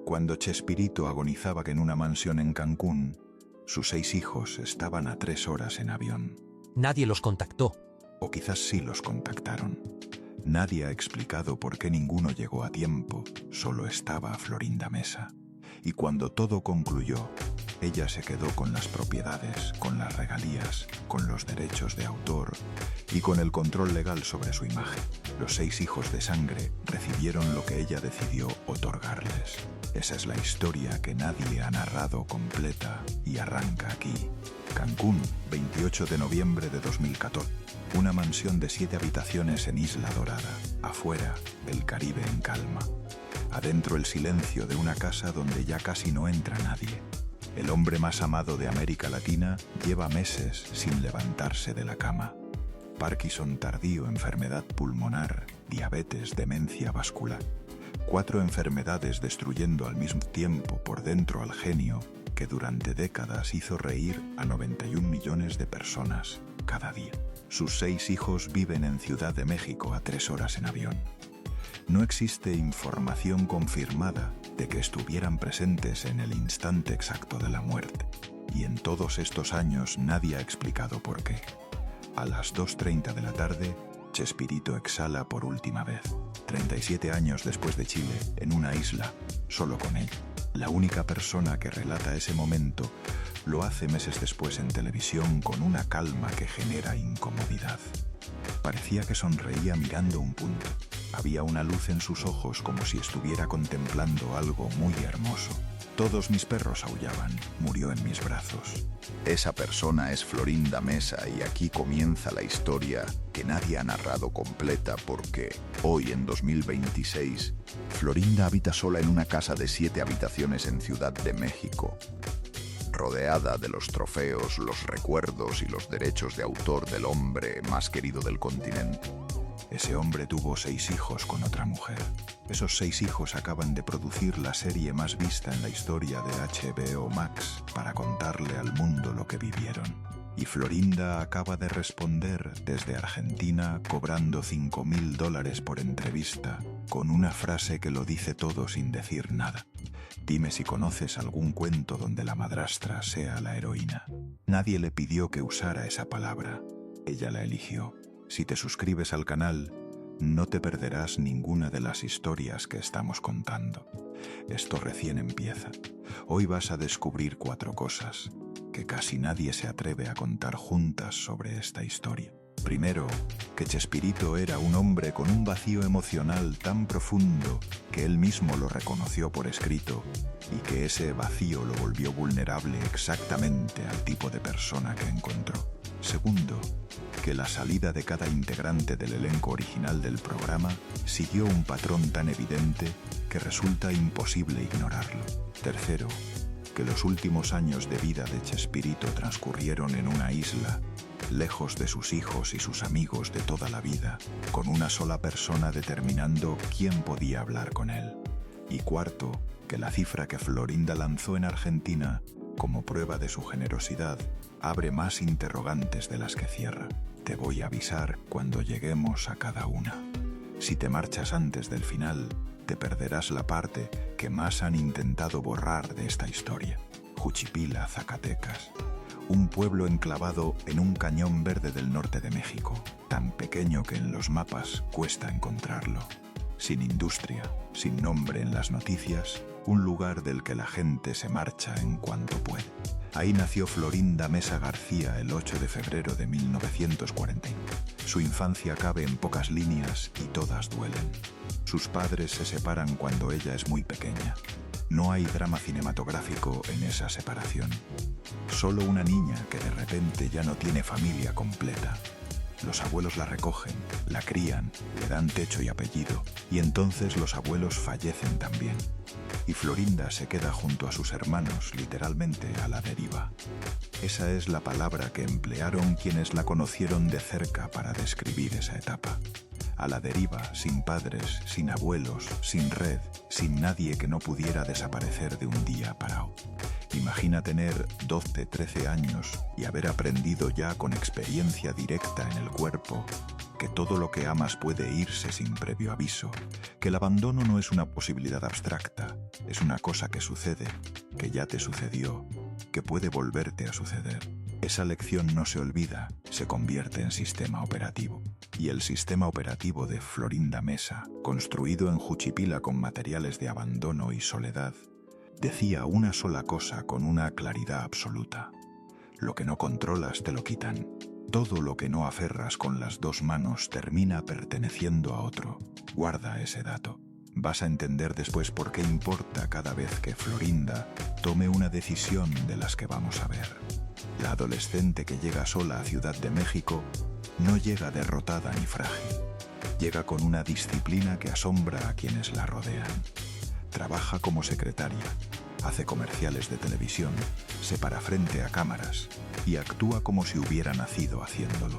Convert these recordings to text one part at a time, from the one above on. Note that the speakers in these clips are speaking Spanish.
Cuando Chespirito agonizaba en una mansión en Cancún, sus 6 hijos estaban a 3 horas en avión. Nadie los contactó. O quizás sí los contactaron. Nadie ha explicado por qué ninguno llegó a tiempo, solo estaba Florinda Mesa. Y cuando todo concluyó, ella se quedó con las propiedades, con las regalías, con los derechos de autor y con el control legal sobre su imagen. Los 6 hijos de sangre recibieron lo que ella decidió otorgarles. Esa es la historia que nadie ha narrado completa y arranca aquí. Cancún, 28 de noviembre de 2014. Una mansión de 7 habitaciones en Isla Dorada. Afuera, el Caribe en calma. Adentro, el silencio de una casa donde ya casi no entra nadie. El hombre más amado de América Latina lleva meses sin levantarse de la cama. Parkinson tardío, enfermedad pulmonar, diabetes, demencia vascular. 4 enfermedades destruyendo al mismo tiempo por dentro al genio que durante décadas hizo reír a 91 millones de personas cada día. Sus 6 hijos viven en Ciudad de México a 3 horas en avión. No existe información confirmada de que estuvieran presentes en el instante exacto de la muerte. Y en todos estos años nadie ha explicado por qué. A las 2:30 de la tarde, Chespirito exhala por última vez. 37 años después de Chile, en una isla, solo con él. La única persona que relata ese momento lo hace meses después en televisión con una calma que genera incomodidad. Parecía que sonreía mirando un punto. Había una luz en sus ojos como si estuviera contemplando algo muy hermoso. Todos mis perros aullaban, murió en mis brazos. Esa persona es Florinda Mesa y aquí comienza la historia que nadie ha narrado completa porque, hoy en 2026, Florinda habita sola en una casa de 7 habitaciones en Ciudad de México, rodeada de los trofeos, los recuerdos y los derechos de autor del hombre más querido del continente. Ese hombre tuvo 6 hijos con otra mujer. Esos 6 hijos acaban de producir la serie más vista en la historia de HBO Max para contarle al mundo lo que vivieron. Y Florinda acaba de responder desde Argentina cobrando $5.000 por entrevista, con una frase que lo dice todo sin decir nada. Dime si conoces algún cuento donde la madrastra sea la heroína. Nadie le pidió que usara esa palabra. Ella la eligió. Si te suscribes al canal, no te perderás ninguna de las historias que estamos contando. Esto recién empieza. Hoy vas a descubrir 4 cosas que casi nadie se atreve a contar juntas sobre esta historia. Primero, que Chespirito era un hombre con un vacío emocional tan profundo que él mismo lo reconoció por escrito y que ese vacío lo volvió vulnerable exactamente al tipo de persona que encontró. Segundo, que la salida de cada integrante del elenco original del programa siguió un patrón tan evidente que resulta imposible ignorarlo. Tercero, que los últimos años de vida de Chespirito transcurrieron en una isla, lejos de sus hijos y sus amigos de toda la vida, con una sola persona determinando quién podía hablar con él. Y cuarto, que la cifra que Florinda lanzó en Argentina, como prueba de su generosidad, abre más interrogantes de las que cierra. Te voy a avisar cuando lleguemos a cada una. Si te marchas antes del final, te perderás la parte que más han intentado borrar de esta historia. Juchipila, Zacatecas. Un pueblo enclavado en un cañón verde del norte de México, tan pequeño que en los mapas cuesta encontrarlo. Sin industria, sin nombre en las noticias, un lugar del que la gente se marcha en cuanto puede. Ahí nació Florinda Mesa García el 8 de febrero de 1940. Su infancia cabe en pocas líneas y todas duelen. Sus padres se separan cuando ella es muy pequeña. No hay drama cinematográfico en esa separación. Solo una niña que de repente ya no tiene familia completa. Los abuelos la recogen, la crían, le dan techo y apellido, y entonces los abuelos fallecen también. Y Florinda se queda junto a sus hermanos, literalmente a la deriva. Esa es la palabra que emplearon quienes la conocieron de cerca para describir esa etapa. A la deriva, sin padres, sin abuelos, sin red, sin nadie que no pudiera desaparecer de un día para otro. Imagina tener 12, 13 años y haber aprendido ya con experiencia directa en el cuerpo que todo lo que amas puede irse sin previo aviso, que el abandono no es una posibilidad abstracta, es una cosa que sucede, que ya te sucedió, que puede volverte a suceder. Esa lección no se olvida, se convierte en sistema operativo. Y el sistema operativo de Florinda Mesa, construido en Juchipila con materiales de abandono y soledad, decía una sola cosa con una claridad absoluta: lo que no controlas te lo quitan. Todo lo que no aferras con las dos manos termina perteneciendo a otro. Guarda ese dato. Vas a entender después por qué importa cada vez que Florinda tome una decisión de las que vamos a ver. La adolescente que llega sola a Ciudad de México no llega derrotada ni frágil. Llega con una disciplina que asombra a quienes la rodean. Trabaja como secretaria, hace comerciales de televisión, se para frente a cámaras y actúa como si hubiera nacido haciéndolo.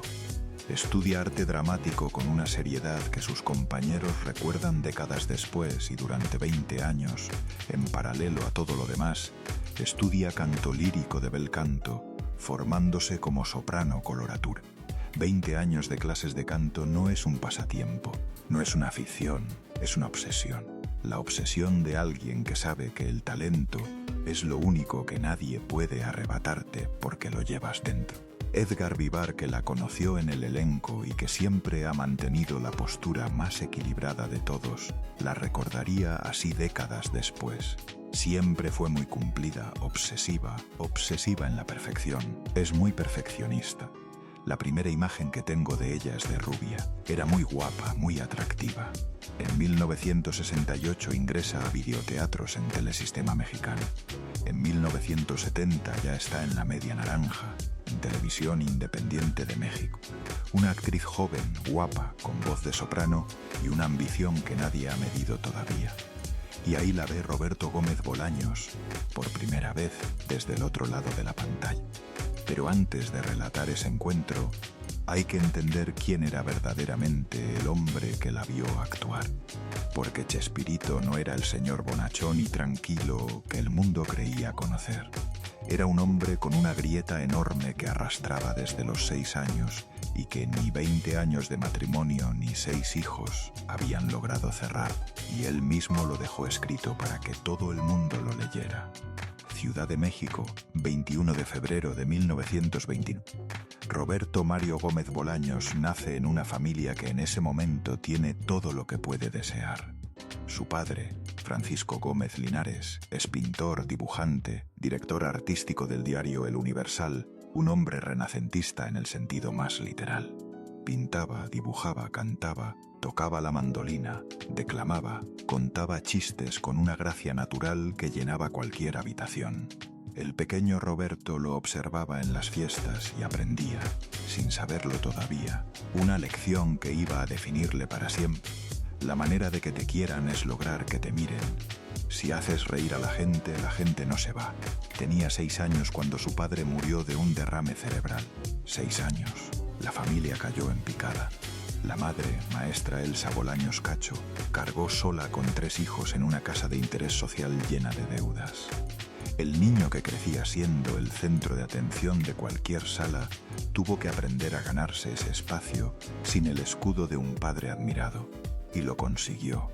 Estudia arte dramático con una seriedad que sus compañeros recuerdan décadas después, y durante 20 años, en paralelo a todo lo demás, estudia canto lírico de bel canto, formándose como soprano coloratura. 20 años de clases de canto no es un pasatiempo, no es una afición, es una obsesión. La obsesión de alguien que sabe que el talento es lo único que nadie puede arrebatarte porque lo llevas dentro. Edgar Vivar, que la conoció en el elenco y que siempre ha mantenido la postura más equilibrada de todos, la recordaría así décadas después. Siempre fue muy cumplida, obsesiva en la perfección. Es muy perfeccionista. La primera imagen que tengo de ella es de rubia. Era muy guapa, muy atractiva. En 1968 ingresa a videoteatros en Telesistema Mexicano. En 1970 ya está en La Media Naranja, en Televisión Independiente de México. Una actriz joven, guapa, con voz de soprano y una ambición que nadie ha medido todavía. Y ahí la ve Roberto Gómez Bolaños, por primera vez desde el otro lado de la pantalla. Pero antes de relatar ese encuentro, hay que entender quién era verdaderamente el hombre que la vio actuar. Porque Chespirito no era el señor bonachón y tranquilo que el mundo creía conocer. Era un hombre con una grieta enorme que arrastraba desde los 6 años y que ni 20 años de matrimonio ni 6 hijos habían logrado cerrar. Y él mismo lo dejó escrito para que todo el mundo lo leyera. Ciudad de México, 21 de febrero de 1929. Roberto Mario Gómez Bolaños nace en una familia que en ese momento tiene todo lo que puede desear. Su padre, Francisco Gómez Linares, es pintor, dibujante, director artístico del diario El Universal, un hombre renacentista en el sentido más literal. Pintaba, dibujaba, cantaba, tocaba la mandolina, declamaba, contaba chistes con una gracia natural que llenaba cualquier habitación. El pequeño Roberto lo observaba en las fiestas y aprendía, sin saberlo todavía, una lección que iba a definirle para siempre. La manera de que te quieran es lograr que te miren. Si haces reír a la gente no se va. Tenía 6 años cuando su padre murió de un derrame cerebral. 6 años. La familia cayó en picada. La madre, maestra Elsa Bolaños Cacho, cargó sola con 3 hijos en una casa de interés social llena de deudas. El niño que crecía siendo el centro de atención de cualquier sala tuvo que aprender a ganarse ese espacio sin el escudo de un padre admirado. Y lo consiguió.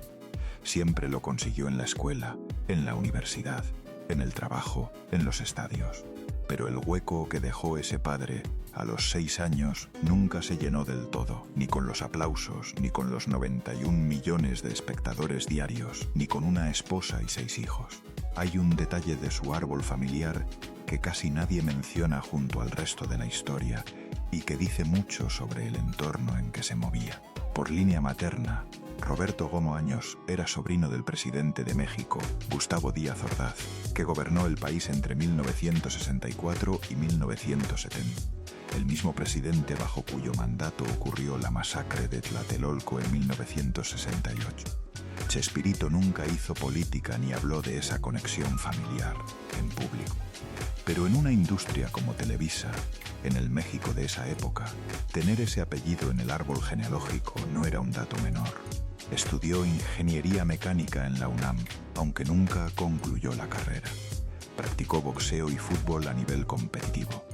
Siempre lo consiguió en la escuela, en la universidad, en el trabajo, en los estadios. Pero el hueco que dejó ese padre a los 6 años nunca se llenó del todo, ni con los aplausos, ni con los 91 millones de espectadores diarios, ni con una esposa y 6 hijos. Hay un detalle de su árbol familiar que casi nadie menciona junto al resto de la historia y que dice mucho sobre el entorno en que se movía. Por línea materna, Roberto Bolaños era sobrino del presidente de México, Gustavo Díaz Ordaz, que gobernó el país entre 1964 y 1970. El mismo presidente bajo cuyo mandato ocurrió la masacre de Tlatelolco en 1968. Chespirito nunca hizo política ni habló de esa conexión familiar en público. Pero en una industria como Televisa, en el México de esa época, tener ese apellido en el árbol genealógico no era un dato menor. Estudió ingeniería mecánica en la UNAM, aunque nunca concluyó la carrera. Practicó boxeo y fútbol a nivel competitivo.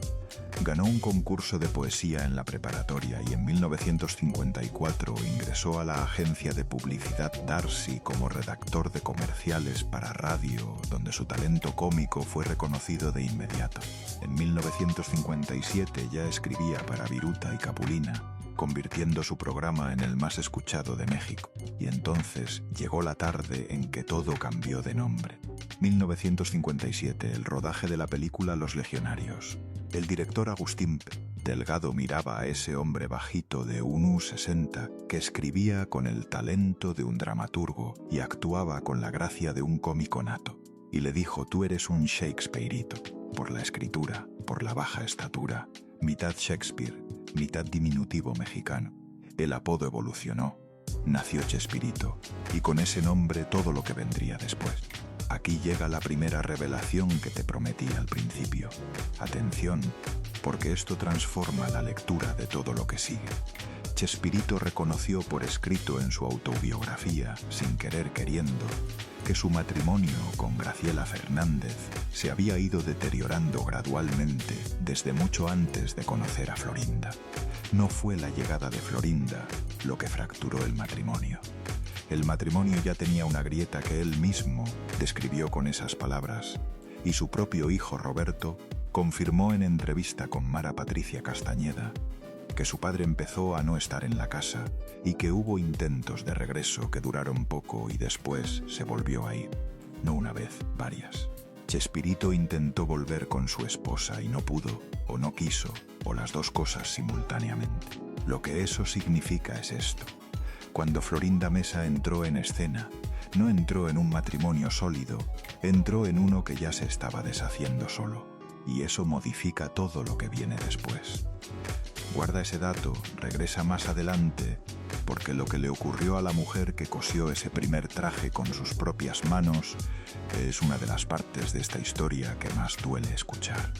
Ganó un concurso de poesía en la preparatoria y en 1954 ingresó a la agencia de publicidad Darcy como redactor de comerciales para radio, donde su talento cómico fue reconocido de inmediato. En 1957 ya escribía para Viruta y Capulina, convirtiendo su programa en el más escuchado de México. Y entonces llegó la tarde en que todo cambió de nombre. 1957, el rodaje de la película Los Legionarios. El director Agustín Delgado miraba a ese hombre bajito de 1,60 que escribía con el talento de un dramaturgo y actuaba con la gracia de un cómico nato. Y le dijo: tú eres un Shakespeareito, por la escritura, por la baja estatura, mitad Shakespeare, mitad diminutivo mexicano. El apodo evolucionó, nació Chespirito, y con ese nombre todo lo que vendría después. Aquí llega la primera revelación que te prometí al principio. Atención, porque esto transforma la lectura de todo lo que sigue. Chespirito reconoció por escrito en su autobiografía, sin querer queriendo, que su matrimonio con Graciela Fernández se había ido deteriorando gradualmente desde mucho antes de conocer a Florinda. No fue la llegada de Florinda lo que fracturó el matrimonio. El matrimonio ya tenía una grieta que él mismo describió con esas palabras, y su propio hijo Roberto confirmó en entrevista con Mara Patricia Castañeda que su padre empezó a no estar en la casa y que hubo intentos de regreso que duraron poco y después se volvió a ir. No una vez, varias. Chespirito intentó volver con su esposa y no pudo, o no quiso, o las dos cosas simultáneamente. Lo que eso significa es esto. Cuando Florinda Mesa entró en escena, no entró en un matrimonio sólido, entró en uno que ya se estaba deshaciendo solo. Y eso modifica todo lo que viene después. Guarda ese dato, regresa más adelante, porque lo que le ocurrió a la mujer que cosió ese primer traje con sus propias manos es una de las partes de esta historia que más duele escuchar.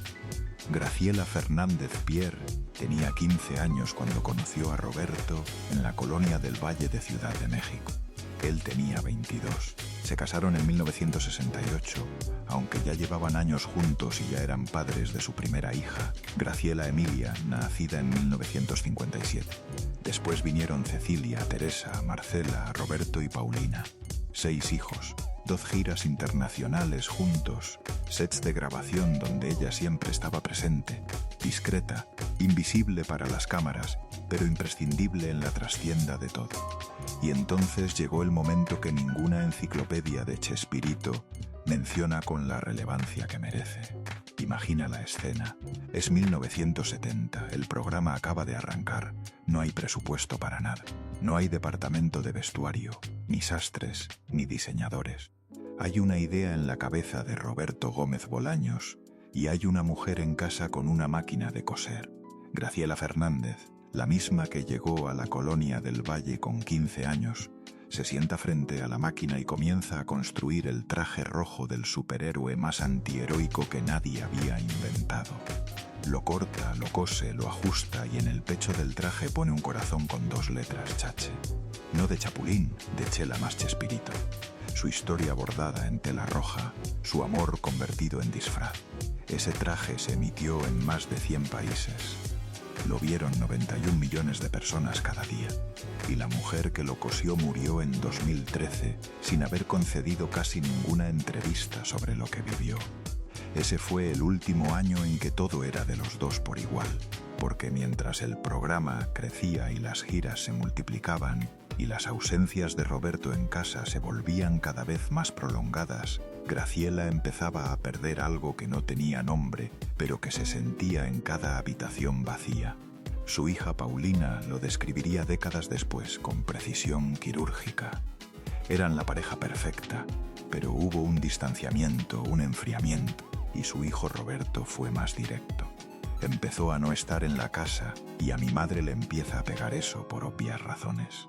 Graciela Fernández Pierre tenía 15 años cuando conoció a Roberto en la colonia del Valle de Ciudad de México. Él tenía 22. Se casaron en 1968, aunque ya llevaban años juntos y ya eran padres de su primera hija, Graciela Emilia, nacida en 1957. Después vinieron Cecilia, Teresa, Marcela, Roberto y Paulina. 6 hijos, 2 giras internacionales juntos, sets de grabación donde ella siempre estaba presente, discreta, invisible para las cámaras, pero imprescindible en la trastienda de todo. Y entonces llegó el momento que ninguna enciclopedia de Chespirito menciona con la relevancia que merece. Imagina la escena. Es 1970, el programa acaba de arrancar, no hay presupuesto para nada, no hay departamento de vestuario, ni sastres, ni diseñadores. Hay una idea en la cabeza de Roberto Gómez Bolaños y hay una mujer en casa con una máquina de coser. Graciela Fernández, la misma que llegó a la colonia del Valle con 15 años, se sienta frente a la máquina y comienza a construir el traje rojo del superhéroe más antiheroico que nadie había inventado. Lo corta, lo cose, lo ajusta y en el pecho del traje pone un corazón con 2 letras Chache. No de Chapulín, de Chela más Chespirito. Su historia bordada en tela roja, su amor convertido en disfraz. Ese traje se emitió en más de 100 países. Lo vieron 91 millones de personas cada día. Y la mujer que lo cosió murió en 2013 sin haber concedido casi ninguna entrevista sobre lo que vivió. Ese fue el último año en que todo era de los dos por igual, porque mientras el programa crecía y las giras se multiplicaban y las ausencias de Roberto en casa se volvían cada vez más prolongadas, Graciela empezaba a perder algo que no tenía nombre, pero que se sentía en cada habitación vacía. Su hija Paulina lo describiría décadas después con precisión quirúrgica. Eran la pareja perfecta, pero hubo un distanciamiento, un enfriamiento, y su hijo Roberto fue más directo. Empezó a no estar en la casa y a mi madre le empieza a pegar eso por obvias razones.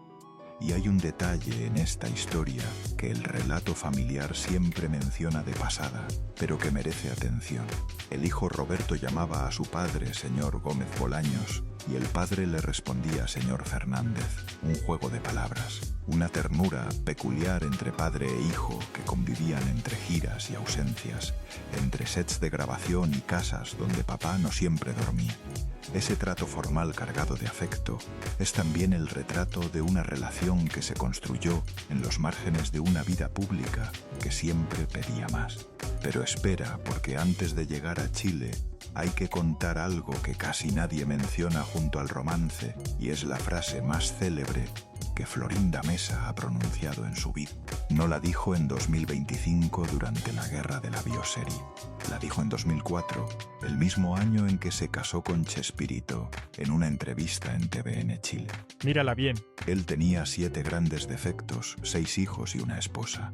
Y hay un detalle en esta historia que el relato familiar siempre menciona de pasada, pero que merece atención. El hijo Roberto llamaba a su padre señor Gómez Bolaños y el padre le respondía señor Fernández, un juego de palabras, Una ternura peculiar entre padre e hijo que convivían entre giras y ausencias, entre sets de grabación y casas donde papá no siempre dormía. Ese trato formal cargado de afecto es también el retrato de una relación que se construyó en los márgenes de una vida pública que siempre pedía más. Pero espera, porque antes de llegar a Chile hay que contar algo que casi nadie menciona junto al romance, y es la frase más célebre que Florinda Mesa ha pronunciado en su vida. No la dijo en 2025 durante la guerra de la bioserie. La dijo en 2004, el mismo año en que se casó con Chespirito, en una entrevista en TVN Chile. Mírala bien. Él tenía 7 grandes defectos, 6 hijos y una esposa.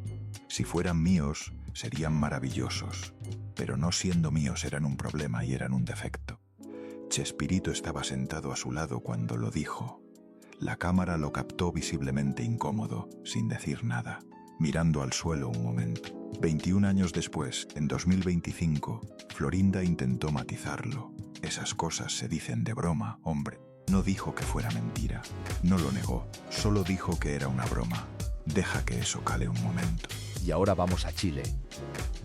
Si fueran míos, serían maravillosos, pero no siendo míos eran un problema y eran un defecto. Chespirito estaba sentado a su lado cuando lo dijo. La cámara lo captó visiblemente incómodo, sin decir nada, mirando al suelo un momento. 21 años después, en 2025, Florinda intentó matizarlo. Esas cosas se dicen de broma, hombre. No dijo que fuera mentira, no lo negó, solo dijo que era una broma. Deja que eso cale un momento. Y ahora vamos a Chile.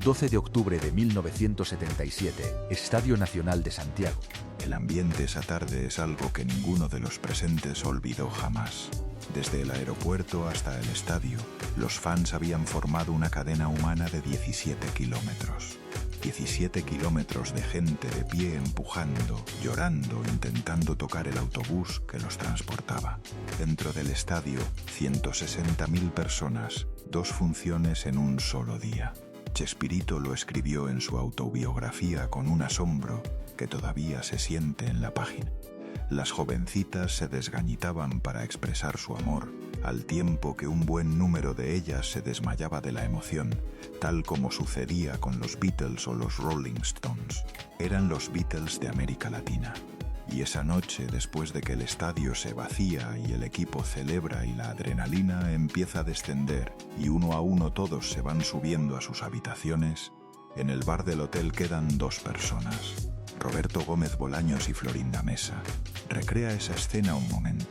12 de octubre de 1977, Estadio Nacional de Santiago. El ambiente esa tarde es algo que ninguno de los presentes olvidó jamás. Desde el aeropuerto hasta el estadio, los fans habían formado una cadena humana de 17 kilómetros. 17 kilómetros de gente de pie empujando, llorando, intentando tocar el autobús que los transportaba. Dentro del estadio, 160.000 personas, 2 funciones en un solo día. Chespirito lo escribió en su autobiografía con un asombro que todavía se siente en la página. Las jovencitas se desgañitaban para expresar su amor, al tiempo que un buen número de ellas se desmayaba de la emoción, tal como sucedía con los Beatles o los Rolling Stones. Eran los Beatles de América Latina. Y esa noche, después de que el estadio se vacía y el equipo celebra y la adrenalina empieza a descender y uno a uno todos se van subiendo a sus habitaciones, en el bar del hotel quedan 2 personas. Roberto Gómez Bolaños y Florinda Mesa. Recrea esa escena un momento.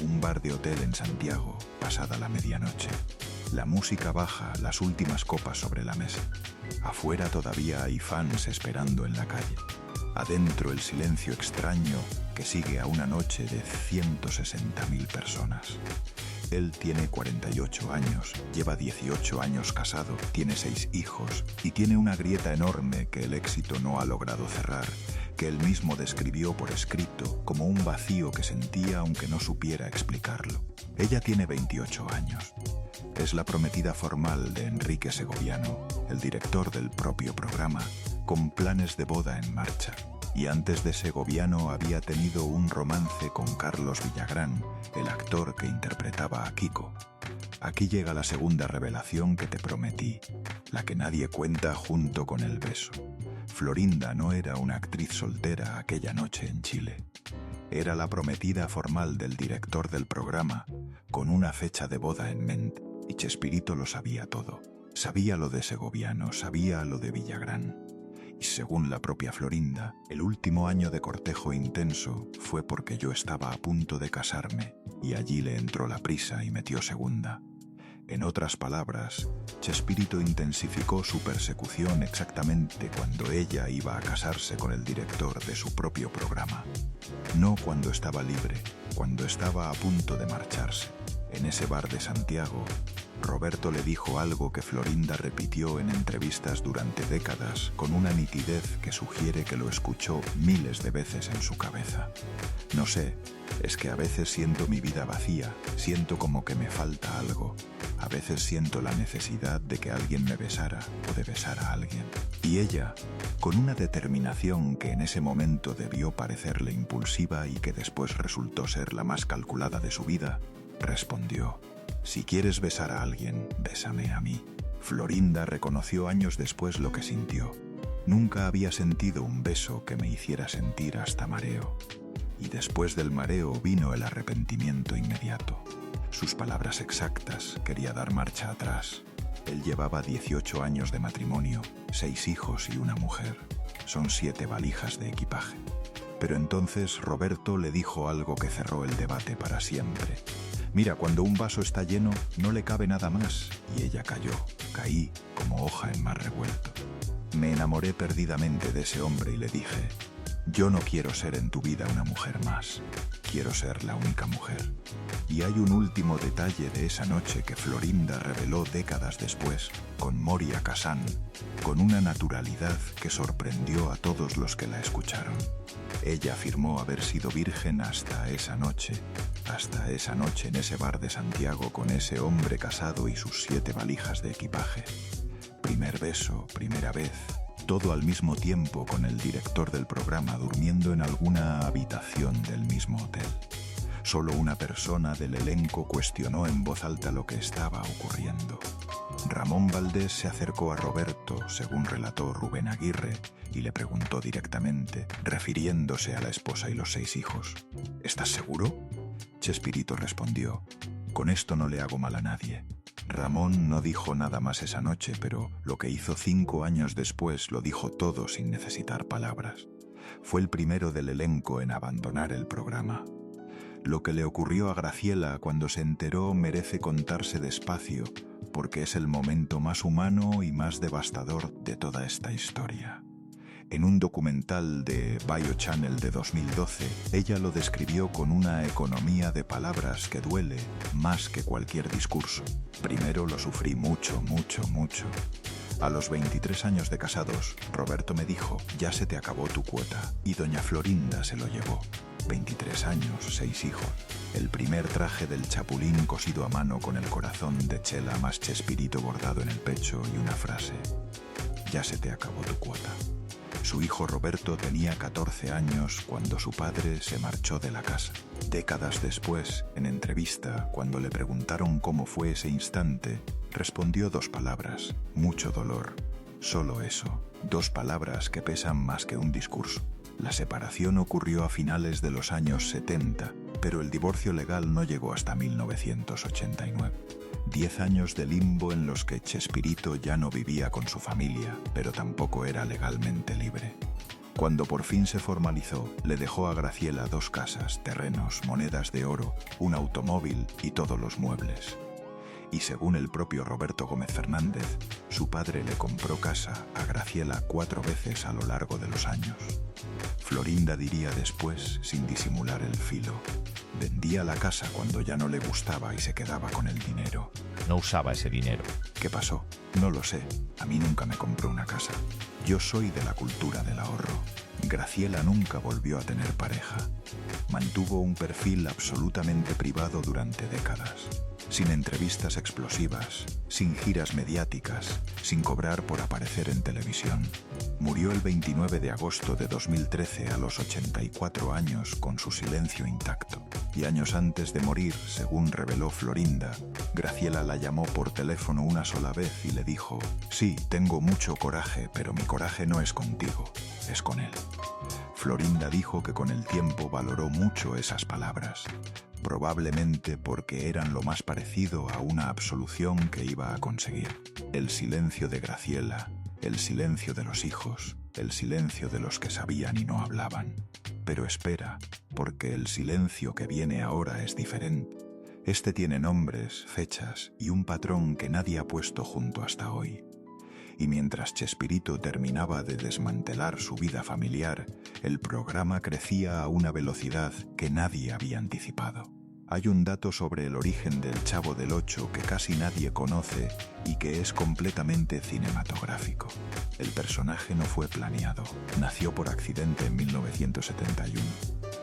Un bar de hotel en Santiago, pasada la medianoche. La música baja, las últimas copas sobre la mesa. Afuera todavía hay fans esperando en la calle. Adentro el silencio extraño que sigue a una noche de 160.000 personas. Él tiene 48 años, lleva 18 años casado, tiene 6 hijos y tiene una grieta enorme que el éxito no ha logrado cerrar, que él mismo describió por escrito como un vacío que sentía aunque no supiera explicarlo. Ella tiene 28 años. Es la prometida formal de Enrique Segoviano, el director del propio programa, con planes de boda en marcha. Y antes de Segoviano había tenido un romance con Carlos Villagrán, el actor que interpretaba a Kiko. Aquí llega la segunda revelación que te prometí, la que nadie cuenta junto con el beso. Florinda no era una actriz soltera aquella noche en Chile. Era la prometida formal del director del programa, con una fecha de boda en mente, y Chespirito lo sabía todo. Sabía lo de Segoviano, sabía lo de Villagrán. Y según la propia Florinda, el último año de cortejo intenso fue porque yo estaba a punto de casarme y allí le entró la prisa y metió segunda. En otras palabras, Chespirito intensificó su persecución exactamente cuando ella iba a casarse con el director de su propio programa. No cuando estaba libre, cuando estaba a punto de marcharse. En ese bar de Santiago, Roberto le dijo algo que Florinda repitió en entrevistas durante décadas con una nitidez que sugiere que lo escuchó miles de veces en su cabeza. No sé, es que a veces siento mi vida vacía, siento como que me falta algo. A veces siento la necesidad de que alguien me besara o de besar a alguien. Y ella, con una determinación que en ese momento debió parecerle impulsiva y que después resultó ser la más calculada de su vida, respondió: si quieres besar a alguien, bésame a mí. Florinda reconoció años después lo que sintió. Nunca había sentido un beso que me hiciera sentir hasta mareo. Y después del mareo vino el arrepentimiento inmediato. Sus palabras exactas, quería dar marcha atrás. Él llevaba 18 años de matrimonio, 6 hijos y una mujer. Son 7 valijas de equipaje. Pero entonces Roberto le dijo algo que cerró el debate para siempre. Mira, cuando un vaso está lleno, no le cabe nada más. Y ella cayó. Caí como hoja en mar revuelto. Me enamoré perdidamente de ese hombre y le dije: yo no quiero ser en tu vida una mujer más. Quiero ser la única mujer. Y hay un último detalle de esa noche que Florinda reveló décadas después, con Moria Kazan, con una naturalidad que sorprendió a todos los que la escucharon. Ella afirmó haber sido virgen hasta esa noche en ese bar de Santiago con ese hombre casado y sus 7 valijas de equipaje. Primer beso, primera vez, todo al mismo tiempo con el director del programa durmiendo en alguna habitación del mismo hotel. Solo una persona del elenco cuestionó en voz alta lo que estaba ocurriendo. Ramón Valdés se acercó a Roberto, según relató Rubén Aguirre, y le preguntó directamente, refiriéndose a la esposa y los 6 hijos: ¿estás seguro? Chespirito respondió: con esto no le hago mal a nadie. Ramón no dijo nada más esa noche, pero lo que hizo 5 años después lo dijo todo sin necesitar palabras. Fue el primero del elenco en abandonar el programa. Lo que le ocurrió a Graciela cuando se enteró merece contarse despacio, porque es el momento más humano y más devastador de toda esta historia. En un documental de BioChannel de 2012, ella lo describió con una economía de palabras que duele más que cualquier discurso. Primero lo sufrí mucho. A los 23 años de casados, Roberto me dijo: ya se te acabó tu cuota, y doña Florinda se lo llevó. 23 años, 6 hijos. El primer traje del Chapulín cosido a mano con el corazón de Chela más Chespirito bordado en el pecho y una frase: ya se te acabó tu cuota. Su hijo Roberto tenía 14 años cuando su padre se marchó de la casa. Décadas después, en entrevista, cuando le preguntaron cómo fue ese instante, respondió 2 palabras: mucho dolor. Solo eso, 2 palabras que pesan más que un discurso. La separación ocurrió a finales de los años 70, pero el divorcio legal no llegó hasta 1989. 10 años de limbo en los que Chespirito ya no vivía con su familia, pero tampoco era legalmente libre. Cuando por fin se formalizó, le dejó a Graciela 2 casas, terrenos, monedas de oro, un automóvil y todos los muebles. Y según el propio Roberto Gómez Fernández, su padre le compró casa a Graciela 4 veces a lo largo de los años. Florinda diría después, sin disimular el filo: vendía la casa cuando ya no le gustaba y se quedaba con el dinero. No usaba ese dinero. ¿Qué pasó? No lo sé. A mí nunca me compró una casa. Yo soy de la cultura del ahorro. Graciela nunca volvió a tener pareja. Mantuvo un perfil absolutamente privado durante décadas. Sin entrevistas explosivas, sin giras mediáticas, sin cobrar por aparecer en televisión. Murió el 29 de agosto de 2013 a los 84 años con su silencio intacto. Y años antes de morir, según reveló Florinda, Graciela la llamó por teléfono una sola vez y le dijo: sí, tengo mucho coraje, pero mi coraje no es contigo, es con él. Florinda dijo que con el tiempo valoró mucho esas palabras, probablemente porque eran lo más parecido a una absolución que iba a conseguir. El silencio de Graciela, el silencio de los hijos, el silencio de los que sabían y no hablaban. Pero espera, porque el silencio que viene ahora es diferente. Este tiene nombres, fechas y un patrón que nadie ha puesto junto hasta hoy. Y mientras Chespirito terminaba de desmantelar su vida familiar, el programa crecía a una velocidad que nadie había anticipado. Hay un dato sobre el origen del Chavo del Ocho que casi nadie conoce y que es completamente cinematográfico. El personaje no fue planeado, nació por accidente en 1971.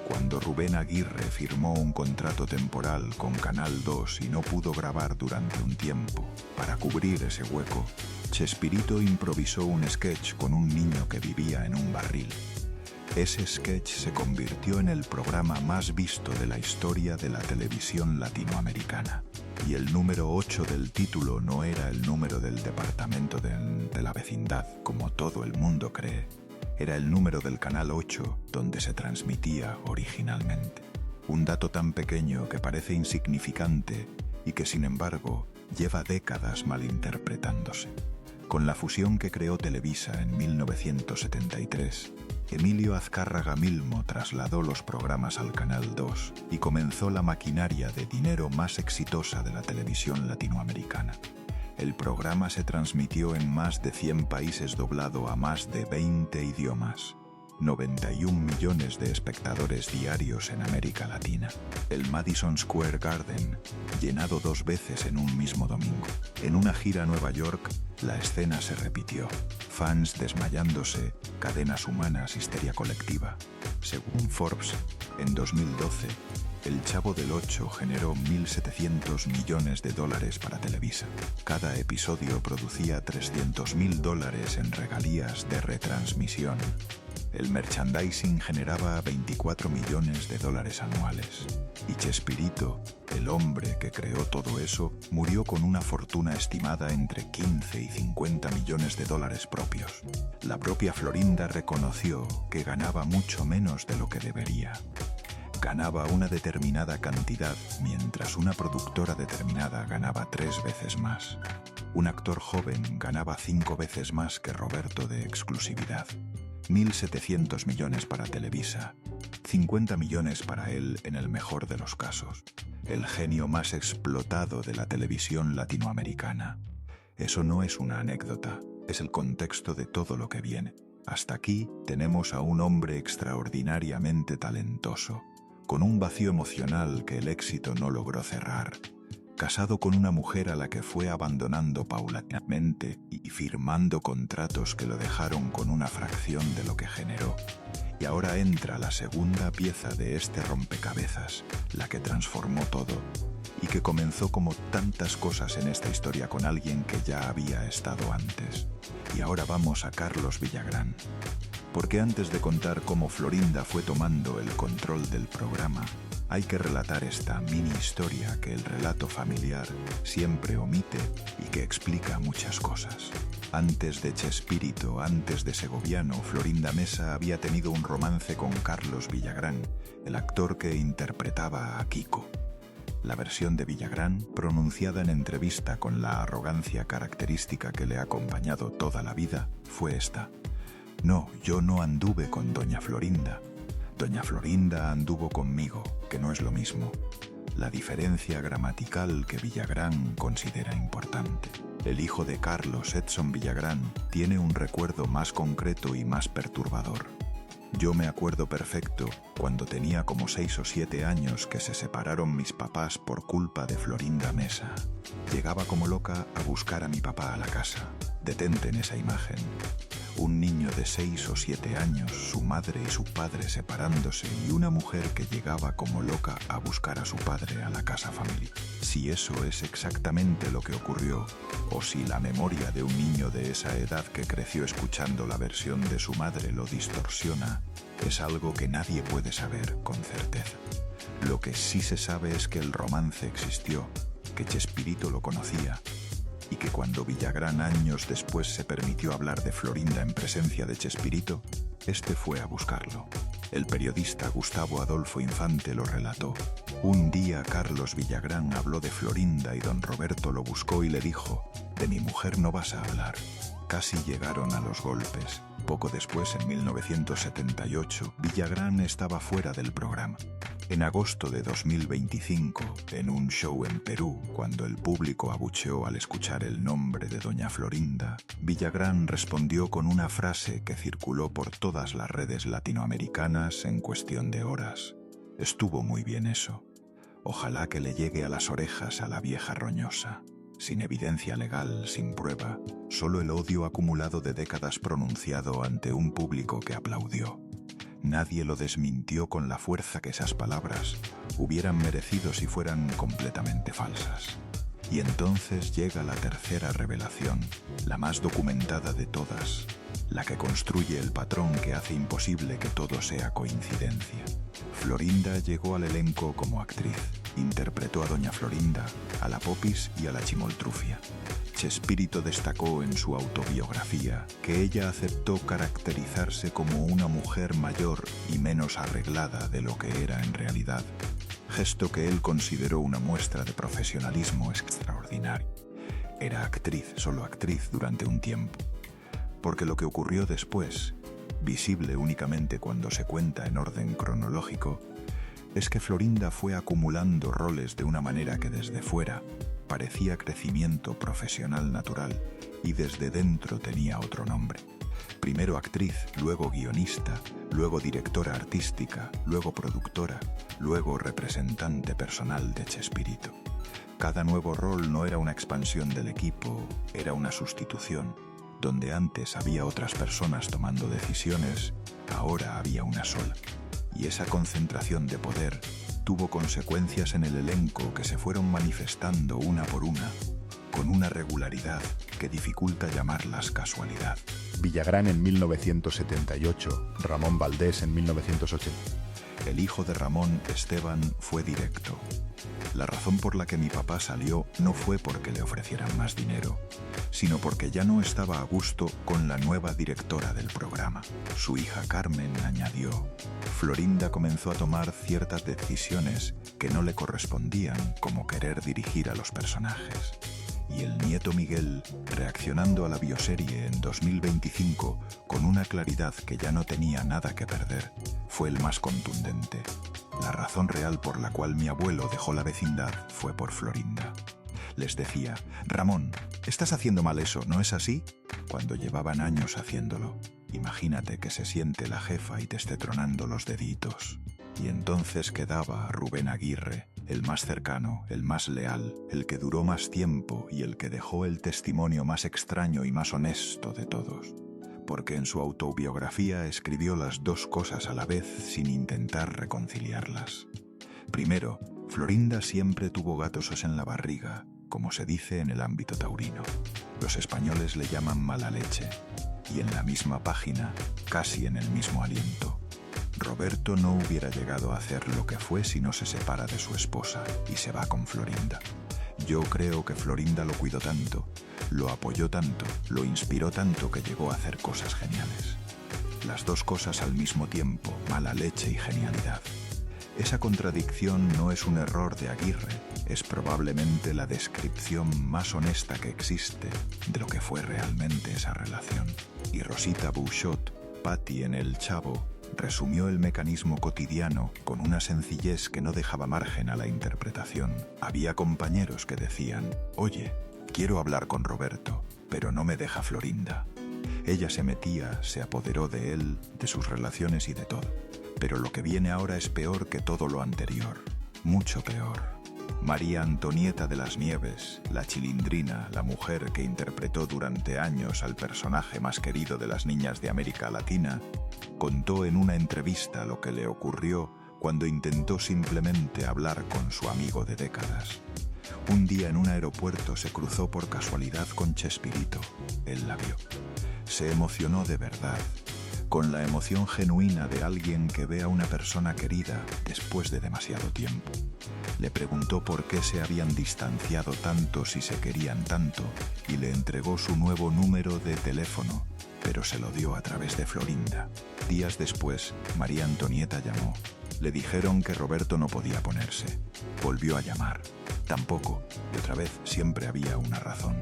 Cuando Rubén Aguirre firmó un contrato temporal con Canal 2 y no pudo grabar durante un tiempo, para cubrir ese hueco, Chespirito improvisó un sketch con un niño que vivía en un barril. Ese sketch se convirtió en el programa más visto de la historia de la televisión latinoamericana. Y el número 8 del título no era el número del departamento de la vecindad, como todo el mundo cree. Era el número del Canal 8, donde se transmitía originalmente. Un dato tan pequeño que parece insignificante y que, sin embargo, lleva décadas malinterpretándose. Con la fusión que creó Televisa en 1973, Emilio Azcárraga Milmo trasladó los programas al Canal 2 y comenzó la maquinaria de dinero más exitosa de la televisión latinoamericana. El programa se transmitió en más de 100 países, doblado a más de 20 idiomas. 91 millones de espectadores diarios en América Latina. El Madison Square Garden, llenado 2 veces en un mismo domingo. En una gira a Nueva York, la escena se repitió. Fans desmayándose, cadenas humanas, histeria colectiva. Según Forbes, en 2012, El Chavo del Ocho generó $1.700 millones para Televisa. Cada episodio producía $300.000 en regalías de retransmisión. El merchandising generaba $24 millones anuales. Y Chespirito, el hombre que creó todo eso, murió con una fortuna estimada entre 15 y 50 millones de dólares propios. La propia Florinda reconoció que ganaba mucho menos de lo que debería. Ganaba una determinada cantidad, mientras una productora determinada ganaba 3 veces más. Un actor joven ganaba 5 veces más que Roberto de exclusividad. 1.700 millones para Televisa, 50 millones para él en el mejor de los casos. El genio más explotado de la televisión latinoamericana. Eso no es una anécdota, es el contexto de todo lo que viene. Hasta aquí tenemos a un hombre extraordinariamente talentoso, con un vacío emocional que el éxito no logró cerrar. Casado con una mujer a la que fue abandonando paulatinamente y firmando contratos que lo dejaron con una fracción de lo que generó. Y ahora entra la segunda pieza de este rompecabezas, la que transformó todo, y que comenzó como tantas cosas en esta historia con alguien que ya había estado antes. Y ahora vamos a Carlos Villagrán. Porque antes de contar cómo Florinda fue tomando el control del programa, hay que relatar esta mini historia que el relato familiar siempre omite y que explica muchas cosas. Antes de Chespirito, antes de Segoviano, Florinda Mesa había tenido un romance con Carlos Villagrán, el actor que interpretaba a Kiko. La versión de Villagrán, pronunciada en entrevista con la arrogancia característica que le ha acompañado toda la vida, fue esta: "No, yo no anduve con doña Florinda. Doña Florinda anduvo conmigo, que no es lo mismo". La diferencia gramatical que Villagrán considera importante. El hijo de Carlos, Edson Villagrán, tiene un recuerdo más concreto y más perturbador. Yo me acuerdo perfecto cuando tenía como 6 o 7 años que se separaron mis papás por culpa de Florinda Mesa. Llegaba como loca a buscar a mi papá a la casa. Detente en esa imagen. Un niño de 6 o 7 años, su madre y su padre separándose y una mujer que llegaba como loca a buscar a su padre a la casa familiar. Si eso es exactamente lo que ocurrió, o si la memoria de un niño de esa edad que creció escuchando la versión de su madre lo distorsiona, es algo que nadie puede saber con certeza. Lo que sí se sabe es que el romance existió, que Chespirito lo conocía, y que cuando Villagrán años después se permitió hablar de Florinda en presencia de Chespirito, este fue a buscarlo. El periodista Gustavo Adolfo Infante lo relató. Un día Carlos Villagrán habló de Florinda y don Roberto lo buscó y le dijo: "De mi mujer no vas a hablar". Casi llegaron a los golpes. Poco después, en 1978, Villagrán estaba fuera del programa. En agosto de 2025, en un show en Perú, cuando el público abucheó al escuchar el nombre de doña Florinda, Villagrán respondió con una frase que circuló por todas las redes latinoamericanas en cuestión de horas. Estuvo muy bien eso. Ojalá que le llegue a las orejas a la vieja roñosa. Sin evidencia legal, sin prueba, solo el odio acumulado de décadas pronunciado ante un público que aplaudió. Nadie lo desmintió con la fuerza que esas palabras hubieran merecido si fueran completamente falsas. Y entonces llega la tercera revelación, la más documentada de todas, la que construye el patrón que hace imposible que todo sea coincidencia. Florinda llegó al elenco como actriz. Interpretó a doña Florinda, a la Popis y a la Chimoltrufia. Chespirito destacó en su autobiografía que ella aceptó caracterizarse como una mujer mayor y menos arreglada de lo que era en realidad, gesto que él consideró una muestra de profesionalismo extraordinario. Era actriz, solo actriz durante un tiempo. Porque lo que ocurrió después, visible únicamente cuando se cuenta en orden cronológico, es que Florinda fue acumulando roles de una manera que desde fuera parecía crecimiento profesional natural y desde dentro tenía otro nombre. Primero actriz, luego guionista, luego directora artística, luego productora, luego representante personal de Chespirito. Cada nuevo rol no era una expansión del equipo, era una sustitución. Donde antes había otras personas tomando decisiones, ahora había una sola. Y esa concentración de poder tuvo consecuencias en el elenco que se fueron manifestando una por una, con una regularidad que dificulta llamarlas casualidad. Villagrán en 1978, Ramón Valdés en 1980. El hijo de Ramón, Esteban, fue directo. La razón por la que mi papá salió no fue porque le ofrecieran más dinero, sino porque ya no estaba a gusto con la nueva directora del programa. Su hija Carmen añadió: Florinda comenzó a tomar ciertas decisiones que no le correspondían, como querer dirigir a los personajes. Y el nieto Miguel, reaccionando a la bioserie en 2025 con una claridad que ya no tenía nada que perder, fue el más contundente. La razón real por la cual mi abuelo dejó la vecindad fue por Florinda. Les decía: Ramón, estás haciendo mal eso, ¿no es así? Cuando llevaban años haciéndolo. Imagínate que se siente la jefa y te esté tronando los deditos. Y entonces quedaba Rubén Aguirre, el más cercano, el más leal, el que duró más tiempo y el que dejó el testimonio más extraño y más honesto de todos. Porque en su autobiografía escribió las dos cosas a la vez sin intentar reconciliarlas. Primero, Florinda siempre tuvo gatosos en la barriga, como se dice en el ámbito taurino. Los españoles le llaman mala leche. Y en la misma página, casi en el mismo aliento, Roberto no hubiera llegado a hacer lo que fue si no se separa de su esposa y se va con Florinda. Yo creo que Florinda lo cuidó tanto, lo apoyó tanto, lo inspiró tanto que llegó a hacer cosas geniales. Las dos cosas al mismo tiempo, mala leche y genialidad. Esa contradicción no es un error de Aguirre, es probablemente la descripción más honesta que existe de lo que fue realmente esa relación. Y Rosita Bouchot, Patty en El Chavo, resumió el mecanismo cotidiano con una sencillez que no dejaba margen a la interpretación. Había compañeros que decían: oye, quiero hablar con Roberto, pero no me deja Florinda. Ella se metía, se apoderó de él, de sus relaciones y de todo. Pero lo que viene ahora es peor que todo lo anterior, mucho peor. María Antonieta de las Nieves, la Chilindrina, la mujer que interpretó durante años al personaje más querido de las niñas de América Latina, contó en una entrevista lo que le ocurrió cuando intentó simplemente hablar con su amigo de décadas. Un día en un aeropuerto se cruzó por casualidad con Chespirito. Él la vio. Se emocionó de verdad, con la emoción genuina de alguien que ve a una persona querida después de demasiado tiempo. Le preguntó por qué se habían distanciado tanto si se querían tanto y le entregó su nuevo número de teléfono, pero se lo dio a través de Florinda. Días después, María Antonieta llamó. Le dijeron que Roberto no podía ponerse. Volvió a llamar. Tampoco, y otra vez siempre había una razón.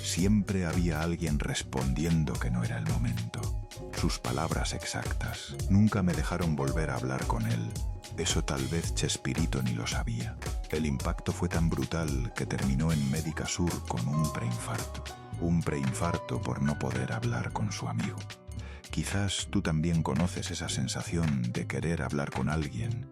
Siempre había alguien respondiendo que no era el momento. Sus palabras exactas. Nunca me dejaron volver a hablar con él. Eso tal vez Chespirito ni lo sabía. El impacto fue tan brutal que terminó en Médica Sur con un preinfarto. Un preinfarto por no poder hablar con su amigo. Quizás tú también conoces esa sensación de querer hablar con alguien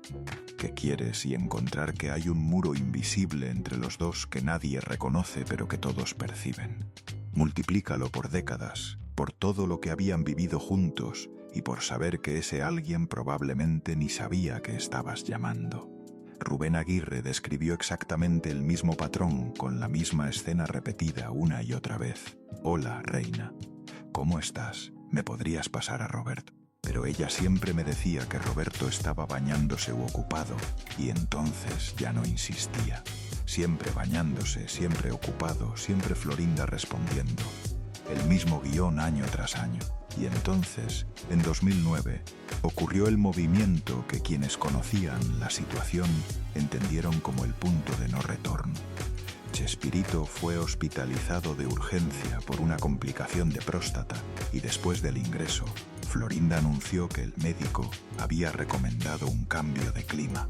que quieres y encontrar que hay un muro invisible entre los dos que nadie reconoce pero que todos perciben. Multiplícalo por décadas, por todo lo que habían vivido juntos y por saber que ese alguien probablemente ni sabía que estabas llamando. Rubén Aguirre describió exactamente el mismo patrón con la misma escena repetida una y otra vez. Hola, reina. ¿Cómo estás? ¿Me podrías pasar a Roberto? Pero ella siempre me decía que Roberto estaba bañándose u ocupado, y entonces ya no insistía. Siempre bañándose, siempre ocupado, siempre Florinda respondiendo. El mismo guión año tras año. Y entonces, en 2009, ocurrió el movimiento que quienes conocían la situación entendieron como el punto de no retorno. Chespirito fue hospitalizado de urgencia por una complicación de próstata y después del ingreso, Florinda anunció que el médico había recomendado un cambio de clima.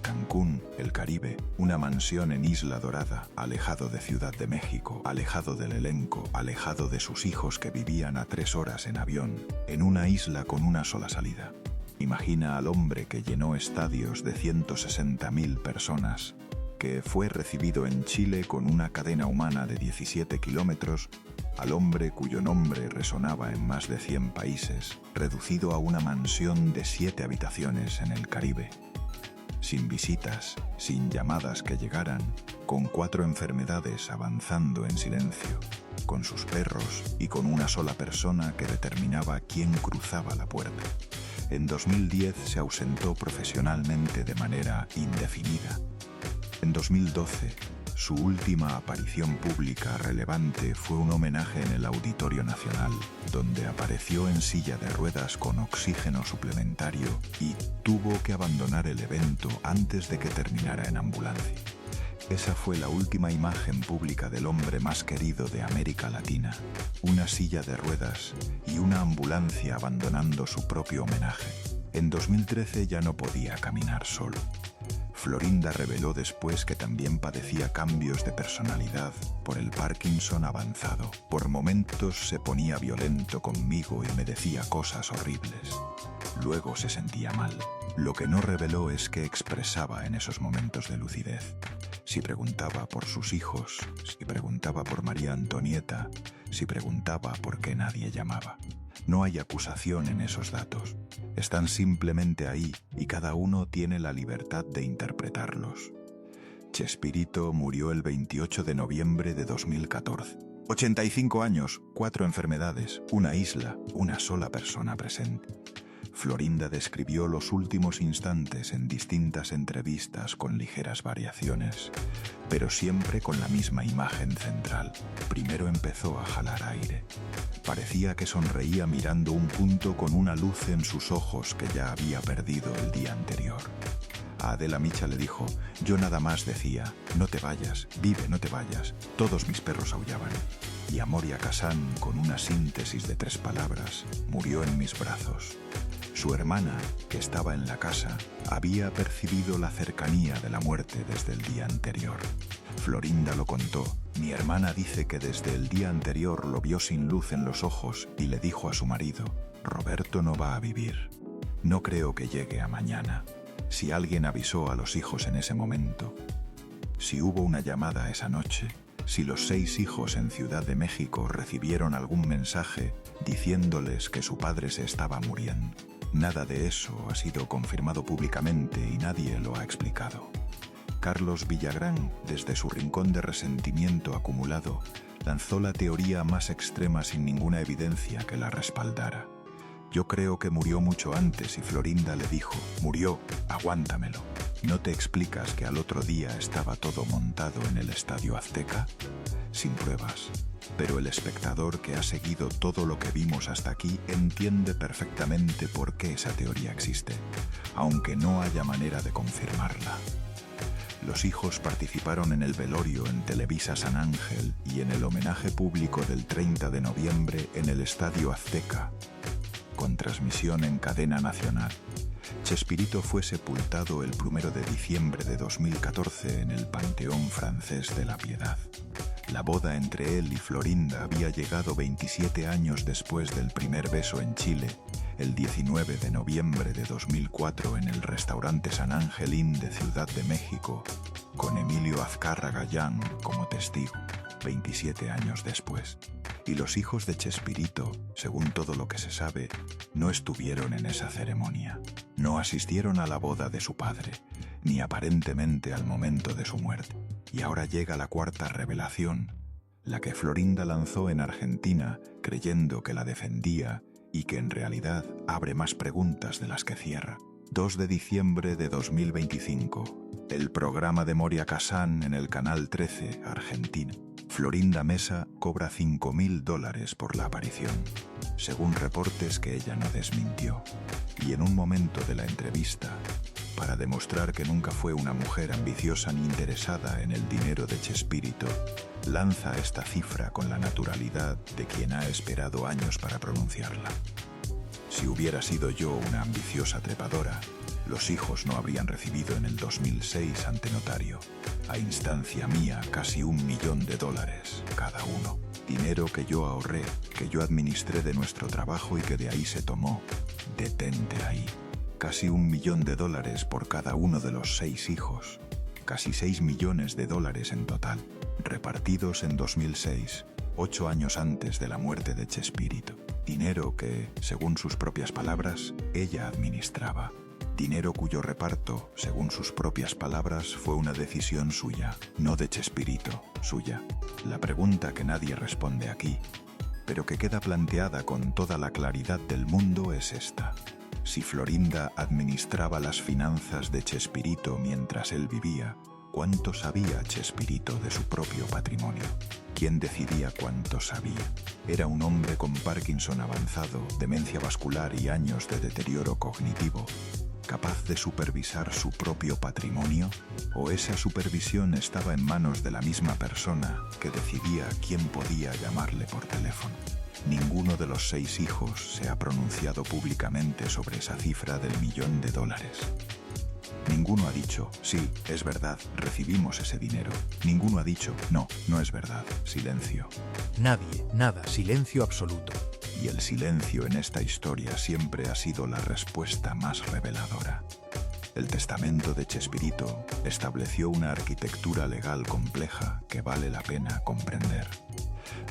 Cancún, el Caribe, una mansión en Isla Dorada, alejado de Ciudad de México, alejado del elenco, alejado de sus hijos que vivían a 3 horas en avión, en una isla con una sola salida. Imagina al hombre que llenó estadios de 160.000 personas, que fue recibido en Chile con una cadena humana de 17 kilómetros, al hombre cuyo nombre resonaba en más de 100 países, reducido a una mansión de 7 habitaciones en el Caribe. Sin visitas, sin llamadas que llegaran, con 4 enfermedades avanzando en silencio, con sus perros y con una sola persona que determinaba quién cruzaba la puerta. En 2010 se ausentó profesionalmente de manera indefinida. En 2012, su última aparición pública relevante fue un homenaje en el Auditorio Nacional, donde apareció en silla de ruedas con oxígeno suplementario y tuvo que abandonar el evento antes de que terminara en ambulancia. Esa fue la última imagen pública del hombre más querido de América Latina, una silla de ruedas y una ambulancia abandonando su propio homenaje. En 2013 ya no podía caminar solo. Florinda reveló después que también padecía cambios de personalidad por el Parkinson avanzado. Por momentos se ponía violento conmigo y me decía cosas horribles. Luego se sentía mal. Lo que no reveló es qué expresaba en esos momentos de lucidez. Si preguntaba por sus hijos, si preguntaba por María Antonieta, si preguntaba por qué nadie llamaba. No hay acusación en esos datos. Están simplemente ahí y cada uno tiene la libertad de interpretarlos. Chespirito murió el 28 de noviembre de 2014. 85 años, 4 enfermedades, una isla, una sola persona presente. Florinda describió los últimos instantes en distintas entrevistas con ligeras variaciones, pero siempre con la misma imagen central. Primero empezó a jalar aire. Parecía que sonreía mirando un punto con una luz en sus ojos que ya había perdido el día anterior. A Adela Micha le dijo: yo nada más decía, no te vayas, vive, no te vayas. Todos mis perros aullaban. Y a Moria Kazan, con una síntesis de 3 palabras, murió en mis brazos. Su hermana, que estaba en la casa, había percibido la cercanía de la muerte desde el día anterior. Florinda lo contó. Mi hermana dice que desde el día anterior lo vio sin luz en los ojos y le dijo a su marido: Roberto no va a vivir. No creo que llegue a mañana. Si alguien avisó a los hijos en ese momento, si hubo una llamada esa noche, si los 6 hijos en Ciudad de México recibieron algún mensaje diciéndoles que su padre se estaba muriendo. Nada de eso ha sido confirmado públicamente y nadie lo ha explicado. Carlos Villagrán, desde su rincón de resentimiento acumulado, lanzó la teoría más extrema sin ninguna evidencia que la respaldara. Yo creo que murió mucho antes y Florinda le dijo: murió, aguántamelo. ¿No te explicas que al otro día estaba todo montado en el Estadio Azteca? Sin pruebas. Pero el espectador que ha seguido todo lo que vimos hasta aquí entiende perfectamente por qué esa teoría existe, aunque no haya manera de confirmarla. Los hijos participaron en el velorio en Televisa San Ángel y en el homenaje público del 30 de noviembre en el Estadio Azteca, con transmisión en cadena nacional. Chespirito fue sepultado el 1 de diciembre de 2014 en el Panteón Francés de la Piedad. La boda entre él y Florinda había llegado 27 años después del primer beso en Chile, el 19 de noviembre de 2004 en el restaurante San Angelín de Ciudad de México, con Emilio Azcárraga Llán como testigo, 27 años después. Y los hijos de Chespirito, según todo lo que se sabe, no estuvieron en esa ceremonia. No asistieron a la boda de su padre, ni aparentemente al momento de su muerte. Y ahora llega la 4ª revelación, la que Florinda lanzó en Argentina creyendo que la defendía y que en realidad abre más preguntas de las que cierra. 2 de diciembre de 2025, el programa de Moria Kazan en el Canal 13, Argentina. Florinda Mesa cobra $5.000 por la aparición, según reportes que ella no desmintió. Y en un momento de la entrevista, para demostrar que nunca fue una mujer ambiciosa ni interesada en el dinero de Chespirito, lanza esta cifra con la naturalidad de quien ha esperado años para pronunciarla. Si hubiera sido yo una ambiciosa trepadora, los hijos no habrían recibido en el 2006 ante notario, a instancia mía, casi $1 millón cada uno. Dinero que yo ahorré, que yo administré de nuestro trabajo y que de ahí se tomó. Detente ahí. Casi $1 millón por cada uno de los 6 hijos. Casi $6 millones en total, repartidos en 2006, 8 años antes de la muerte de Chespirito. Dinero que, según sus propias palabras, ella administraba. Dinero cuyo reparto, según sus propias palabras, fue una decisión suya, no de Chespirito, suya. La pregunta que nadie responde aquí, pero que queda planteada con toda la claridad del mundo, es esta. Si Florinda administraba las finanzas de Chespirito mientras él vivía, ¿cuánto sabía Chespirito de su propio patrimonio? ¿Quién decidía cuánto sabía? ¿Era un hombre con Parkinson avanzado, demencia vascular y años de deterioro cognitivo, capaz de supervisar su propio patrimonio? ¿O esa supervisión estaba en manos de la misma persona que decidía quién podía llamarle por teléfono? Ninguno de los 6 hijos se ha pronunciado públicamente sobre esa cifra del $1 millón. Ninguno ha dicho, sí, es verdad, recibimos ese dinero. Ninguno ha dicho, no, no es verdad, silencio. Nadie, nada, silencio absoluto. Y el silencio en esta historia siempre ha sido la respuesta más reveladora. El testamento de Chespirito estableció una arquitectura legal compleja que vale la pena comprender.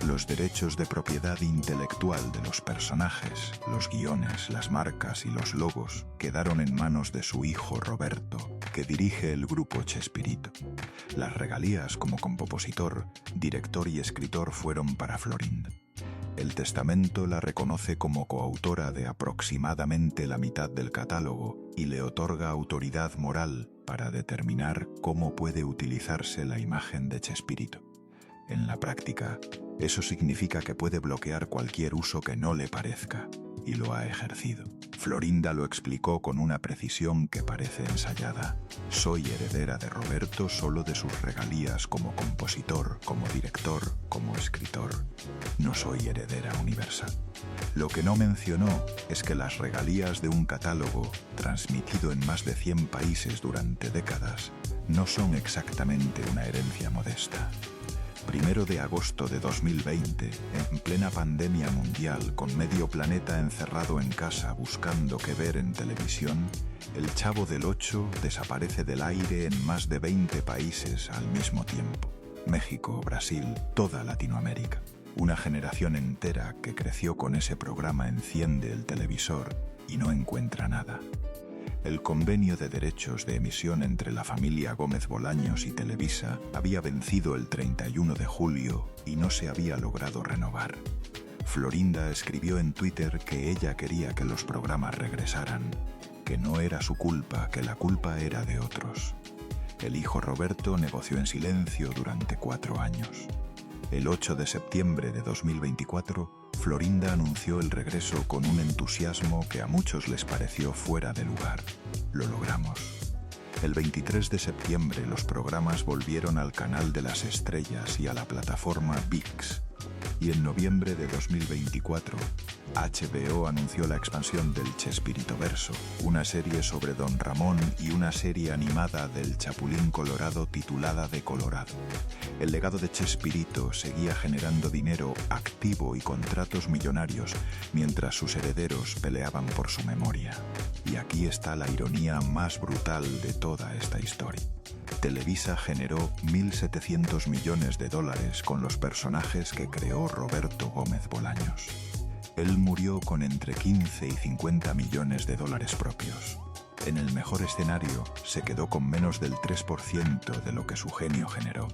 Los derechos de propiedad intelectual de los personajes, los guiones, las marcas y los logos quedaron en manos de su hijo Roberto, que dirige el grupo Chespirito. Las regalías como compositor, director y escritor fueron para Florinda. El testamento la reconoce como coautora de aproximadamente la mitad del catálogo y le otorga autoridad moral para determinar cómo puede utilizarse la imagen de Chespirito. En la práctica, eso significa que puede bloquear cualquier uso que no le parezca, y lo ha ejercido. Florinda lo explicó con una precisión que parece ensayada. Soy heredera de Roberto solo de sus regalías como compositor, como director, como escritor. No soy heredera universal. Lo que no mencionó es que las regalías de un catálogo, transmitido en más de 100 países durante décadas, no son exactamente una herencia modesta. 1 de agosto de 2020, en plena pandemia mundial, con medio planeta encerrado en casa buscando qué ver en televisión, el Chavo del Ocho desaparece del aire en más de 20 países al mismo tiempo. México, Brasil, toda Latinoamérica. Una generación entera que creció con ese programa enciende el televisor y no encuentra nada. El convenio de derechos de emisión entre la familia Gómez Bolaños y Televisa había vencido el 31 de julio y no se había logrado renovar. Florinda escribió en Twitter que ella quería que los programas regresaran, que no era su culpa, que la culpa era de otros. El hijo Roberto negoció en silencio durante 4 años. El 8 de septiembre de 2024, Florinda anunció el regreso con un entusiasmo que a muchos les pareció fuera de lugar. Lo logramos. El 23 de septiembre los programas volvieron al canal de las estrellas y a la plataforma ViX. Y en noviembre de 2024, HBO anunció la expansión del Chespiritoverso, una serie sobre Don Ramón y una serie animada del Chapulín Colorado titulada De Colorado. El legado de Chespirito seguía generando dinero activo y contratos millonarios, mientras sus herederos peleaban por su memoria. Y aquí está la ironía más brutal de toda esta historia. Televisa generó $1.700 millones con los personajes que creó Roberto Gómez Bolaños. Él murió con entre 15 y 50 millones de dólares propios. En el mejor escenario, se quedó con menos del 3% de lo que su genio generó.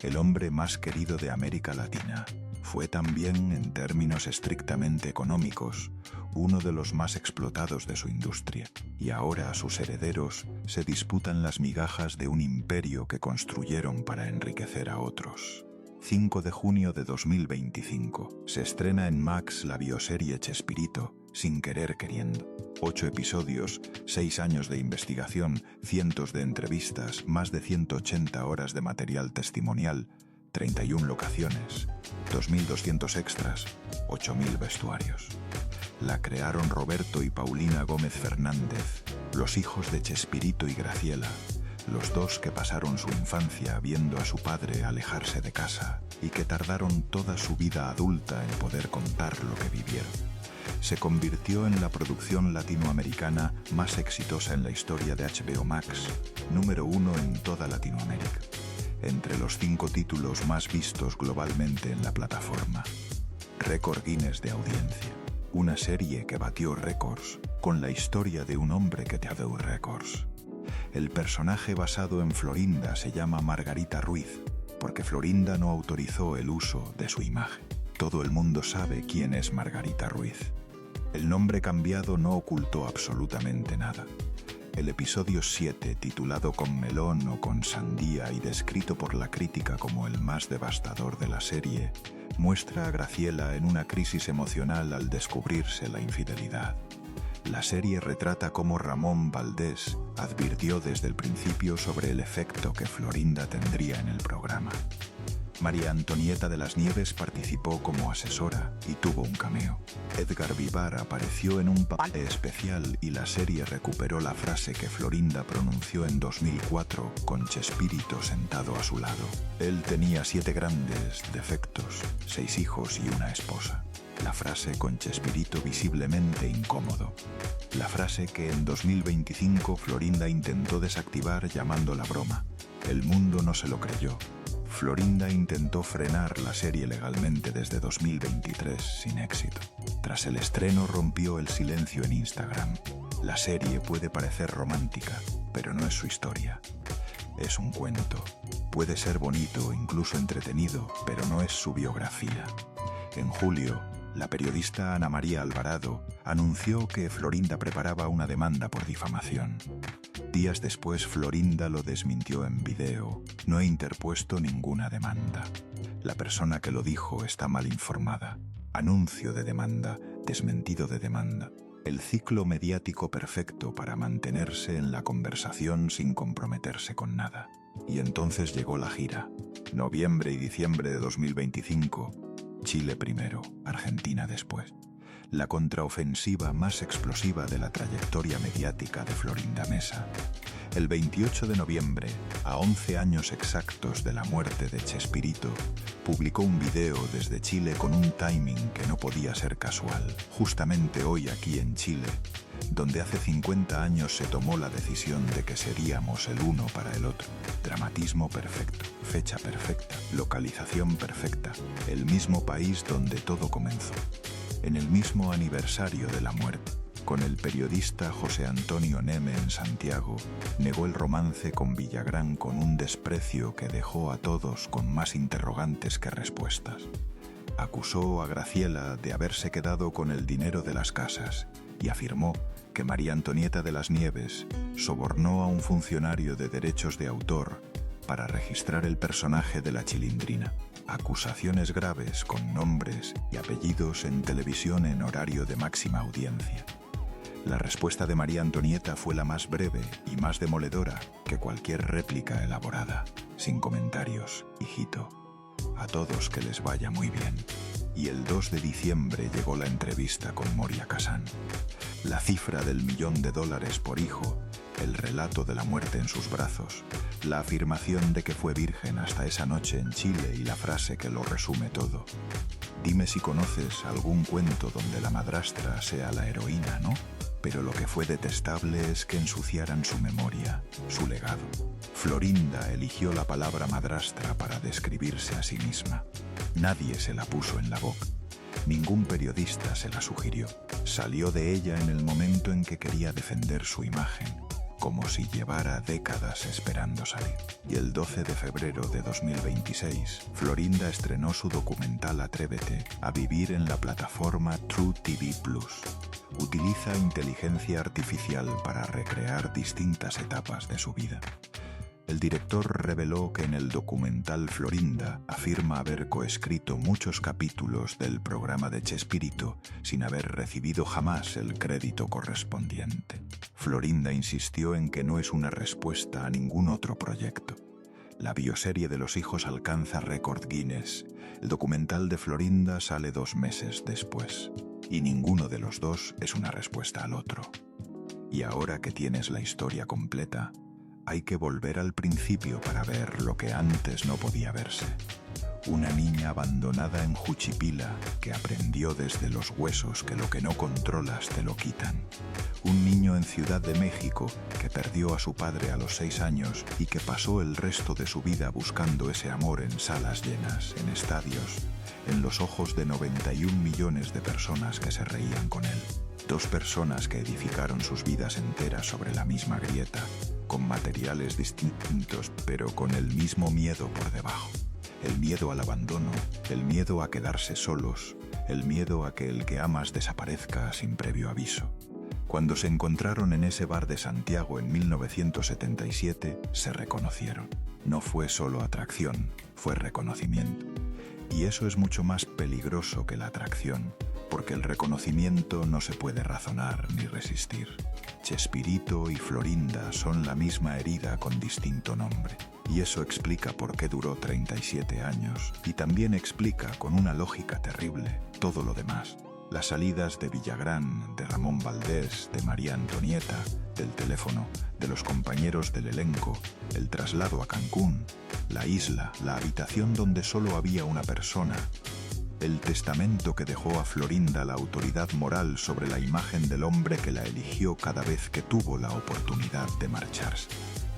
El hombre más querido de América Latina fue también, en términos estrictamente económicos, uno de los más explotados de su industria, y ahora sus herederos se disputan las migajas de un imperio que construyeron para enriquecer a otros. 5 de junio de 2025 se estrena en Max la bioserie Chespirito, sin querer queriendo. 8 episodios, 6 años de investigación, cientos de entrevistas, más de 180 horas de material testimonial, 31 locaciones, 2.200 extras, 8.000 vestuarios. La crearon Roberto y Paulina Gómez Fernández, los hijos de Chespirito y Graciela, los dos que pasaron su infancia viendo a su padre alejarse de casa y que tardaron toda su vida adulta en poder contar lo que vivieron. Se convirtió en la producción latinoamericana más exitosa en la historia de HBO Max, número 1 en toda Latinoamérica, entre los 5 títulos más vistos globalmente en la plataforma. Récord Guinness de audiencia. Una serie que batió récords con la historia de un hombre que te ha dado récords. El personaje basado en Florinda se llama Margarita Ruiz, porque Florinda no autorizó el uso de su imagen. Todo el mundo sabe quién es Margarita Ruiz. El nombre cambiado no ocultó absolutamente nada. El episodio 7, titulado Con melón o con sandía y descrito por la crítica como el más devastador de la serie, muestra a Graciela en una crisis emocional al descubrirse la infidelidad. La serie retrata cómo Ramón Valdés advirtió desde el principio sobre el efecto que Florinda tendría en el programa. María Antonieta de las Nieves participó como asesora y tuvo un cameo. Edgar Vivar apareció en un papel especial y la serie recuperó la frase que Florinda pronunció en 2004 con Chespirito sentado a su lado. Él tenía 7 grandes defectos, 6 hijos y una esposa. La frase con Chespirito visiblemente incómodo. La frase que en 2025 Florinda intentó desactivar llamándola broma. El mundo no se lo creyó. Florinda intentó frenar la serie legalmente desde 2023 sin éxito. Tras el estreno rompió el silencio en Instagram. La serie puede parecer romántica, pero no es su historia. Es un cuento. Puede ser bonito, incluso entretenido, pero no es su biografía. En julio, la periodista Ana María Alvarado anunció que Florinda preparaba una demanda por difamación. Días después, Florinda lo desmintió en video. No he interpuesto ninguna demanda. La persona que lo dijo está mal informada. Anuncio de demanda, desmentido de demanda. El ciclo mediático perfecto para mantenerse en la conversación sin comprometerse con nada. Y entonces llegó la gira. Noviembre y diciembre de 2025. Chile primero, Argentina después. La contraofensiva más explosiva de la trayectoria mediática de Florinda Mesa. El 28 de noviembre, a 11 años exactos de la muerte de Chespirito, publicó un video desde Chile con un timing que no podía ser casual. Justamente hoy aquí en Chile, donde hace 50 años se tomó la decisión de que seríamos el uno para el otro. Dramatismo perfecto, fecha perfecta, localización perfecta, el mismo país donde todo comenzó. En el mismo aniversario de la muerte, con el periodista José Antonio Neme en Santiago, negó el romance con Villagrán con un desprecio que dejó a todos con más interrogantes que respuestas. Acusó a Graciela de haberse quedado con el dinero de las casas y afirmó que María Antonieta de las Nieves sobornó a un funcionario de derechos de autor para registrar el personaje de la Chilindrina. Acusaciones graves con nombres y apellidos en televisión en horario de máxima audiencia. La respuesta de María Antonieta fue la más breve y más demoledora que cualquier réplica elaborada. Sin comentarios, hijito. A todos que les vaya muy bien. Y el 2 de diciembre llegó la entrevista con Moria Kazan. La cifra del $1.000.000 por hijo, el relato de la muerte en sus brazos, la afirmación de que fue virgen hasta esa noche en Chile y la frase que lo resume todo. Dime si conoces algún cuento donde la madrastra sea la heroína, ¿no? Pero lo que fue detestable es que ensuciaran su memoria, su legado. Florinda eligió la palabra madrastra para describirse a sí misma. Nadie se la puso en la boca. Ningún periodista se la sugirió. Salió de ella en el momento en que quería defender su imagen, como si llevara décadas esperando salir. Y el 12 de febrero de 2026, Florinda estrenó su documental Atrévete a vivir en la plataforma True TV Plus. Utiliza inteligencia artificial para recrear distintas etapas de su vida. El director reveló que en el documental Florinda afirma haber coescrito muchos capítulos del programa de Chespirito sin haber recibido jamás el crédito correspondiente. Florinda insistió en que no es una respuesta a ningún otro proyecto. La bioserie de los hijos alcanza récord Guinness. El documental de Florinda sale 2 meses después. Y ninguno de los dos es una respuesta al otro. Y ahora que tienes la historia completa, hay que volver al principio para ver lo que antes no podía verse. Una niña abandonada en Juchipila que aprendió desde los huesos que lo que no controlas te lo quitan. Un niño en Ciudad de México que perdió a su padre a los 6 años y que pasó el resto de su vida buscando ese amor en salas llenas, en estadios, en los ojos de 91 millones de personas que se reían con él. 2 personas que edificaron sus vidas enteras sobre la misma grieta, con materiales distintos pero con el mismo miedo por debajo. El miedo al abandono, el miedo a quedarse solos, el miedo a que el que amas desaparezca sin previo aviso. Cuando se encontraron en ese bar de Santiago en 1977, se reconocieron. No fue solo atracción, fue reconocimiento. Y eso es mucho más peligroso que la atracción, porque el reconocimiento no se puede razonar ni resistir. Chespirito y Florinda son la misma herida con distinto nombre. Y eso explica por qué duró 37 años. Y también explica, con una lógica terrible, todo lo demás. Las salidas de Villagrán, de Ramón Valdés, de María Antonieta, del teléfono, de los compañeros del elenco, el traslado a Cancún, la isla, la habitación donde solo había una persona, el testamento que dejó a Florinda la autoridad moral sobre la imagen del hombre que la eligió cada vez que tuvo la oportunidad de marcharse.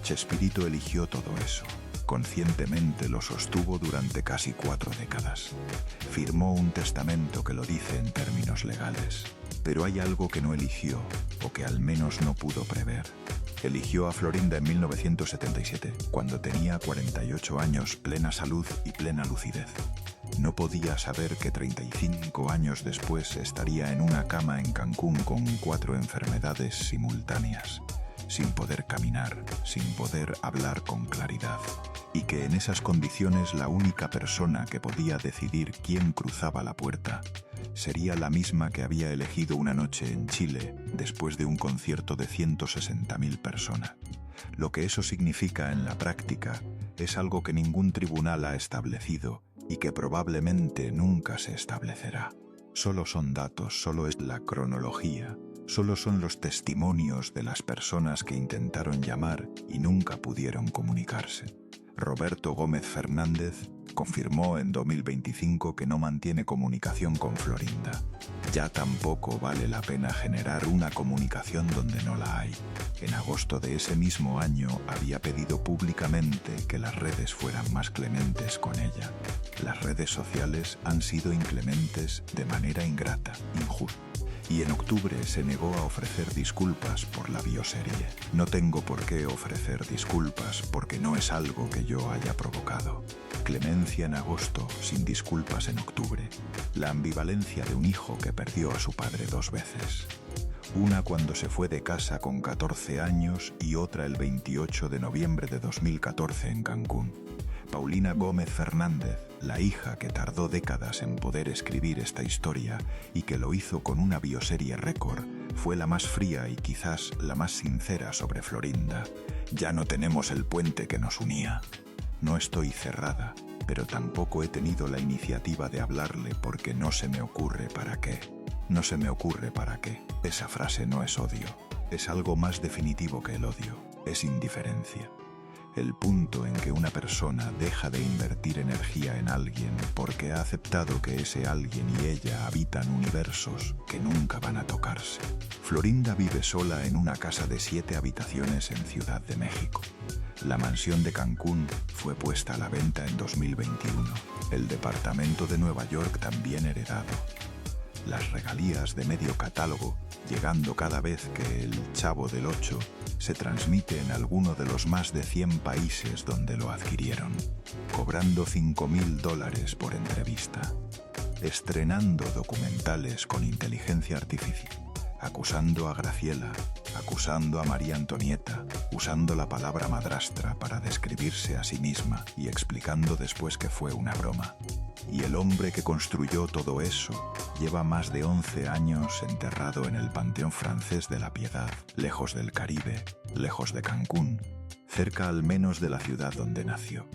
Chespirito eligió todo eso. Conscientemente lo sostuvo durante casi 4 décadas. Firmó un testamento que lo dice en términos legales. Pero hay algo que no eligió, o que al menos no pudo prever. Eligió a Florinda en 1977, cuando tenía 48 años, plena salud y plena lucidez. No podía saber que 35 años después estaría en una cama en Cancún con 4 enfermedades simultáneas, sin poder caminar, sin poder hablar con claridad, y que en esas condiciones la única persona que podía decidir quién cruzaba la puerta sería la misma que había elegido una noche en Chile después de un concierto de 160.000 personas. Lo que eso significa en la práctica es algo que ningún tribunal ha establecido y que probablemente nunca se establecerá. Solo son datos, solo es la cronología, solo son los testimonios de las personas que intentaron llamar y nunca pudieron comunicarse. Roberto Gómez Fernández confirmó en 2025 que no mantiene comunicación con Florinda. Ya tampoco vale la pena generar una comunicación donde no la hay. En agosto de ese mismo año había pedido públicamente que las redes fueran más clementes con ella. Las redes sociales han sido inclementes de manera ingrata, injusta. Y en octubre se negó a ofrecer disculpas por la bioserie. No tengo por qué ofrecer disculpas porque no es algo que yo haya provocado. Clemencia en agosto, sin disculpas en octubre. La ambivalencia de un hijo que perdió a su padre 2 veces. Una cuando se fue de casa con 14 años y otra el 28 de noviembre de 2014 en Cancún. Paulina Gómez Fernández, la hija que tardó décadas en poder escribir esta historia y que lo hizo con una bioserie récord, fue la más fría y quizás la más sincera sobre Florinda. Ya no tenemos el puente que nos unía. No estoy cerrada, pero tampoco he tenido la iniciativa de hablarle porque no se me ocurre para qué. No se me ocurre para qué. Esa frase no es odio. Es algo más definitivo que el odio. Es indiferencia. El punto en que una persona deja de invertir energía en alguien porque ha aceptado que ese alguien y ella habitan universos que nunca van a tocarse. Florinda vive sola en una casa de 7 habitaciones en Ciudad de México. La mansión de Cancún fue puesta a la venta en 2021. El departamento de Nueva York también heredado. Las regalías de medio catálogo, llegando cada vez que El Chavo del Ocho se transmite en alguno de los más de 100 países donde lo adquirieron, cobrando $5.000 por entrevista, estrenando documentales con inteligencia artificial, acusando a Graciela, acusando a María Antonieta, usando la palabra madrastra para describirse a sí misma y explicando después que fue una broma. Y el hombre que construyó todo eso lleva más de 11 años enterrado en el Panteón Francés de la Piedad, lejos del Caribe, lejos de Cancún, cerca al menos de la ciudad donde nació.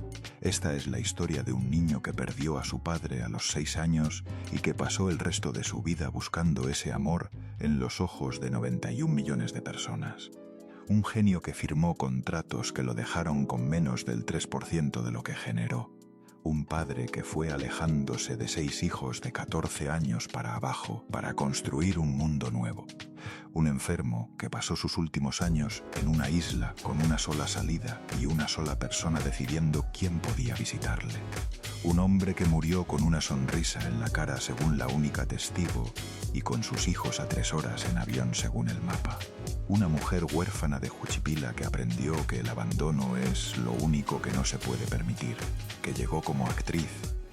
Esta es la historia de un niño que perdió a su padre a los 6 años y que pasó el resto de su vida buscando ese amor en los ojos de 91 millones de personas. Un genio que firmó contratos que lo dejaron con menos del 3% de lo que generó. Un padre que fue alejándose de 6 hijos de 14 años para abajo para construir un mundo nuevo. Un enfermo que pasó sus últimos años en una isla con una sola salida y una sola persona decidiendo quién podía visitarle. Un hombre que murió con una sonrisa en la cara según la única testigo y con sus hijos a 3 horas en avión según el mapa. Una mujer huérfana de Juchipila que aprendió que el abandono es lo único que no se puede permitir, que llegó como actriz,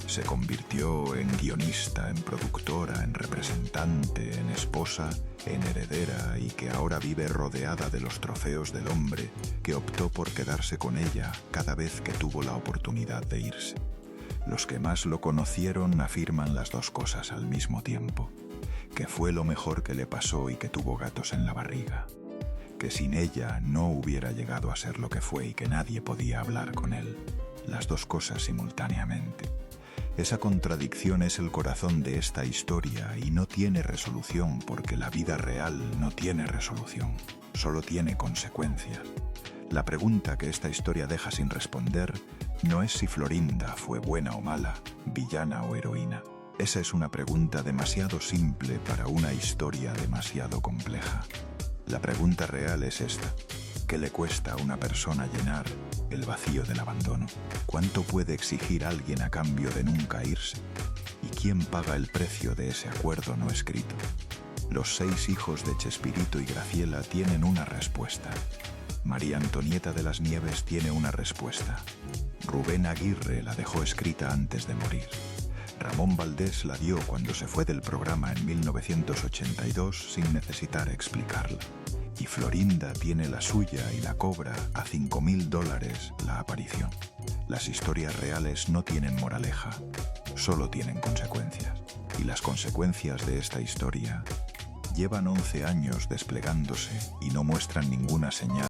se convirtió en guionista, en productora, en representante, en esposa, en heredera y que ahora vive rodeada de los trofeos del hombre que optó por quedarse con ella cada vez que tuvo la oportunidad de irse. Los que más lo conocieron afirman las dos cosas al mismo tiempo, que fue lo mejor que le pasó y que tuvo gatos en la barriga, que sin ella no hubiera llegado a ser lo que fue y que nadie podía hablar con él, las dos cosas simultáneamente. Esa contradicción es el corazón de esta historia y no tiene resolución porque la vida real no tiene resolución, solo tiene consecuencias. La pregunta que esta historia deja sin responder no es si Florinda fue buena o mala, villana o heroína. Esa es una pregunta demasiado simple para una historia demasiado compleja. La pregunta real es esta: ¿qué le cuesta a una persona llenar el vacío del abandono? ¿Cuánto puede exigir alguien a cambio de nunca irse? ¿Y quién paga el precio de ese acuerdo no escrito? Los 6 hijos de Chespirito y Graciela tienen una respuesta. María Antonieta de las Nieves tiene una respuesta. Rubén Aguirre la dejó escrita antes de morir. Ramón Valdés la dio cuando se fue del programa en 1982 sin necesitar explicarla. Y Florinda tiene la suya y la cobra a $5.000 la aparición. Las historias reales no tienen moraleja, solo tienen consecuencias. Y las consecuencias de esta historia llevan 11 años desplegándose y no muestran ninguna señal